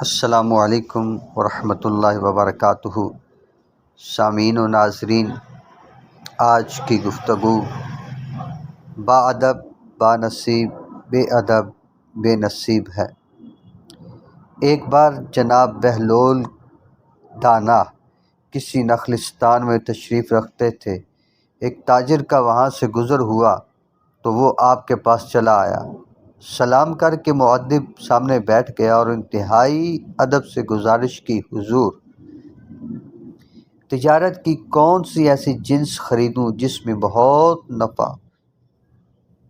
السلام علیکم ورحمۃ اللہ وبرکاتہ۔ سامعین و ناظرین، آج کی گفتگو با ادب با نصیب بے ادب بے نصیب ہے۔ ایک بار جناب بہلول دانا کسی نخلستان میں تشریف رکھتے تھے۔ ایک تاجر کا وہاں سے گزر ہوا تو وہ آپ کے پاس چلا آیا، سلام کر کے مؤدب سامنے بیٹھ گیا اور انتہائی ادب سے گزارش کی، حضور تجارت کی کون سی ایسی جنس خریدوں جس میں بہت نفع؟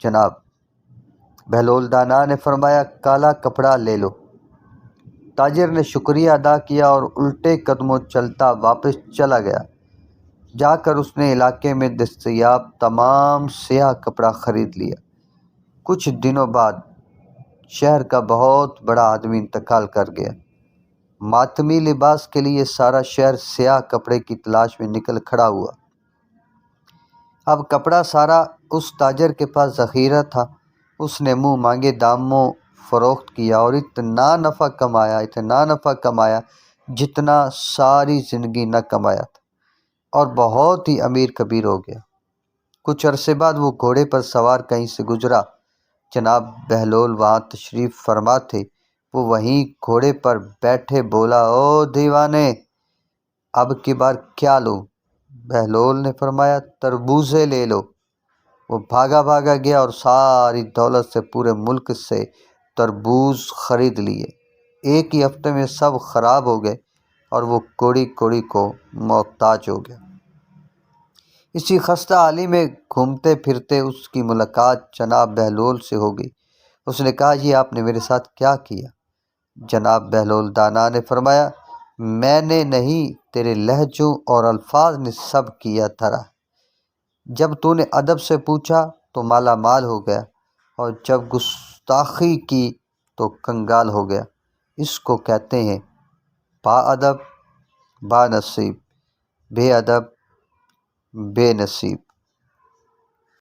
جناب بہلول دانا نے فرمایا، کالا کپڑا لے لو۔ تاجر نے شکریہ ادا کیا اور الٹے قدموں چلتا واپس چلا گیا۔ جا کر اس نے علاقے میں دستیاب تمام سیاہ کپڑا خرید لیا۔ کچھ دنوں بعد شہر کا بہت بڑا آدمی انتقال کر گیا۔ ماتمی لباس کے لیے سارا شہر سیاہ کپڑے کی تلاش میں نکل کھڑا ہوا۔ اب کپڑا سارا اس تاجر کے پاس ذخیرہ تھا۔ اس نے منہ مانگے داموں فروخت کیا اور اتنا نفع کمایا جتنا ساری زندگی نہ کمایا تھا، اور بہت ہی امیر کبیر ہو گیا۔ کچھ عرصے بعد وہ گھوڑے پر سوار کہیں سے گزرا۔ جناب بہلول وہاں تشریف فرما تھے۔ وہ وہیں گھوڑے پر بیٹھے بولا، او دیوانے، اب کی بار کیا لوں؟ بہلول نے فرمایا، تربوزے لے لو۔ وہ بھاگا گیا اور ساری دولت سے پورے ملک سے تربوز خرید لیے۔ ایک ہی ہفتے میں سب خراب ہو گئے اور وہ کوڑی کو محتاج ہو گیا۔ اسی خستہ حالی میں گھومتے پھرتے اس کی ملاقات جناب بہلول سے ہو گئی۔ اس نے کہا، یہ آپ نے میرے ساتھ کیا کیا؟ جناب بہلول دانا نے فرمایا، میں نے نہیں، تیرے لہجوں اور الفاظ نے سب کیا دھرا۔ جب تو نے ادب سے پوچھا تو مالا مال ہو گیا، اور جب گستاخی کی تو کنگال ہو گیا۔ اس کو کہتے ہیں با ادب با نصیب، بے ادب بے نصیب۔